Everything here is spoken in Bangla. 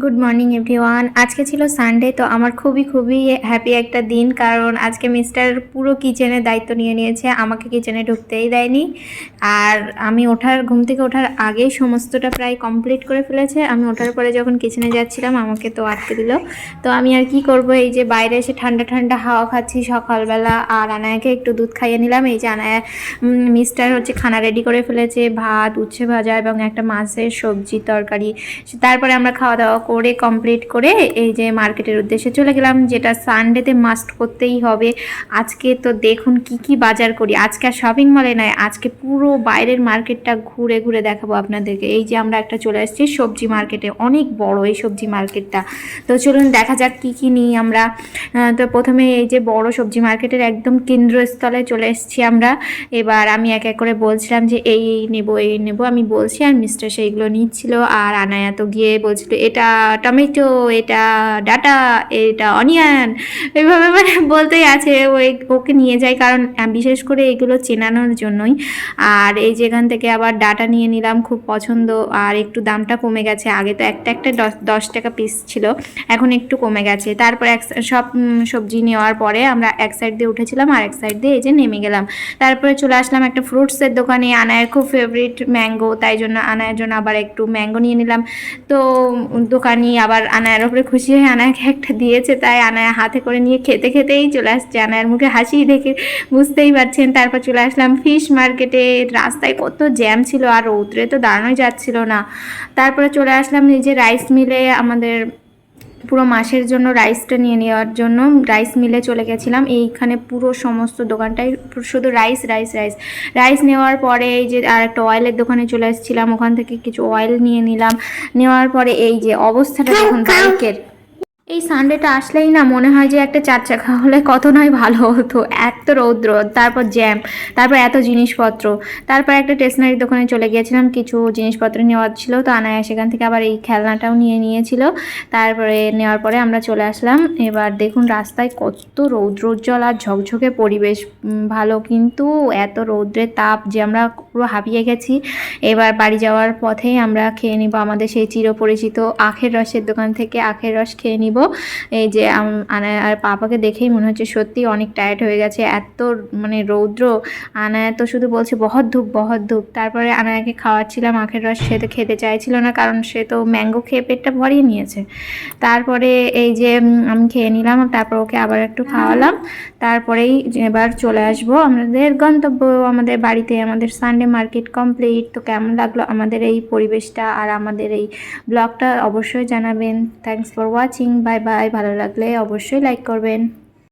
Good morning everyone. আজকে ছিল সানডে, তো আমার খুবই খুবই হ্যাপি একটা দিন, কারণ আজকে মিস্টার পুরো কিচেনের দায়িত্ব নিয়ে নিয়েছে, আমাকে কিচেনে ঢুকতেই দেয়নি। আর আমি ঘুম থেকে ওঠার আগেই সমস্তটা প্রায় কমপ্লিট করে ফেলেছে। আমি ওঠার পরে যখন কিচেনে যাচ্ছিলাম আমাকে তো আটকে দিল। তো আমি আর কি করব, এই যে বাইরে এসে ঠান্ডা ঠান্ডা হাওয়া খাচ্ছি সকালবেলা, আর আনায়াকে একটু দুধ খাইয়ে নিলাম। এই যে আনায়া মিস্টার হচ্ছে খানা রেডি করে ফেলেছে, ভাত, উচ্ছে ভাজা এবং একটা মাছের সবজি তরকারি। তারপরে আমরা খাওয়া দাওয়া করে কমপ্লিট করে এই যে মার্কেটের উদ্দেশ্যে চলে গেলাম, যেটা সানডেতে মাস্ট করতেই হবে। আজকে তো দেখুন কি কি বাজার করি। আজকে আর শপিং মলে নয়, আজকে পুরো বাইরের মার্কেটটা ঘুরে ঘুরে দেখাবো আপনাদেরকে। এই যে আমরা একটা চলে আসছি সবজি মার্কেটে, অনেক বড় এই সবজি মার্কেটটা। তো চলুন দেখা যাক কি কি নিই আমরা। তো প্রথমে এই যে বড় সবজি মার্কেটের একদম কেন্দ্রস্থলে চলে এসেছি আমরা। এবার আমি এক এক করে বলছিলাম যে এই নেব এই নেব, আমি বলছি আর মিস্টার সেইগুলো নিচ্ছিল। আর আনায়া তো গিয়ে বলছিল এটা টমেটো, এটা ডাটা, এটা অনিয়ন, এইভাবে মানে বলতেই আছে। ওকে নিয়ে যাই, কারণ বিশেষ করে এগুলো চেনানোর জন্যই। আর এই যেখান থেকে আবার ডাটা নিয়ে নিলাম, খুব পছন্দ। আর একটু দামটা কমে গেছে, আগে তো একটা একটা 10 টাকা পিস ছিল, এখন একটু কমে গেছে। তারপর সব সবজি নেওয়ার পরে আমরা এক সাইড দিয়ে উঠেছিলাম আর এক সাইড দিয়ে এই যে নেমে গেলাম। তারপরে চলে আসলাম একটা ফ্রুটসের দোকানে, আনায়ের খুব ফেভারিট ম্যাঙ্গো, তাই জন্য আনায়ের জন্য আবার একটু ম্যাঙ্গো নিয়ে নিলাম। তো দোকানি আবার আনায়ের ওপরে খুশি হয়ে আনায়াকে একটা দিয়েছে, তাই আনায়া হাতে করে নিয়ে খেতে খেতেই চলে আসছে। আনায়ের মুখে হাসি দেখে বুঝতেই পারছেন। তারপর চলে আসলাম ফিশ মার্কেটে। রাস্তায় কত জ্যাম ছিল, আর রৌদ্রে তো দাঁড়ানোই যাচ্ছিল না। তারপরে চলে আসলাম এই যে রাইস মিলে, আমাদের পুরো মাসের জন্য রাইসটা নিয়ে নেওয়ার জন্য রাইস মিলে চলে গেছিলাম। এইখানে পুরো সমস্ত দোকানটাই শুধু রাইস রাইস রাইস। রাইস নেওয়ার পরে এই যে আর একটা অয়েলের দোকানে চলে এসেছিলাম, ওখান থেকে কিছু অয়েল নিয়ে নিলাম। নেওয়ার পরে এই যে অবস্থাটা দেখুন বাইকের। এই সানডেটা আসলেই না মনে হয় যে একটা 4 চাকা হলে কত নয় ভালো হতো। এত রৌদ্র, তারপর জ্যাম, তারপর এত জিনিসপত্র। তারপর একটা স্টেশনারি দোকানে চলে গিয়েছিলাম, কিছু জিনিসপত্র নেওয়ার ছিল। তো আনায়া সেখান থেকে আবার এই খেলনাটাও নিয়ে নিয়েছিল। তারপরে নেওয়ার পরে আমরা চলে আসলাম। এবার দেখুন রাস্তায় কত রৌদ্রোজ্জ্বল আর ঝকঝকে পরিবেশ, ভালো, কিন্তু এত রৌদ্রের তাপ যে আমরা পুরো হাঁপিয়ে গেছি। এবার বাড়ি যাওয়ার পথেই আমরা খেয়ে নিব আমাদের সেই চিরপরিচিত আখের রসের দোকান থেকে আখের রস খেয়ে নিব। এই যে আনায়া আর পাপাকে দেখেই মনে হচ্ছে সত্যি অনেক টায়ার্ড হয়ে গেছে, এত মানে রৌদ্র। আনায়া তো শুধু বলছে বহুত ধূপ বহুত ধূপ। তারপরে আনায়াকে খাওয়াচ্ছিলাম আখের রস, সে তো খেতে চাইছিল না, কারণ সে তো ম্যাঙ্গো খেয়ে পেটটা ভরিয়ে নিয়েছে। তারপরে এই যে আমি খেয়ে নিলাম, তারপর ওকে আবার একটু খাওয়ালাম। তারপরেই এবার চলে আসবো আমাদের গন্তব্য, আমাদের বাড়িতে। আমাদের সানডে মার্কেট কমপ্লিট। তো কেমন লাগলো আমাদের এই পরিবেশটা আর আমাদের এই ব্লগটা অবশ্যই জানাবেন। Thanks for watching, bye bye. ভালো লাগলে অবশ্যই লাইক করবেন।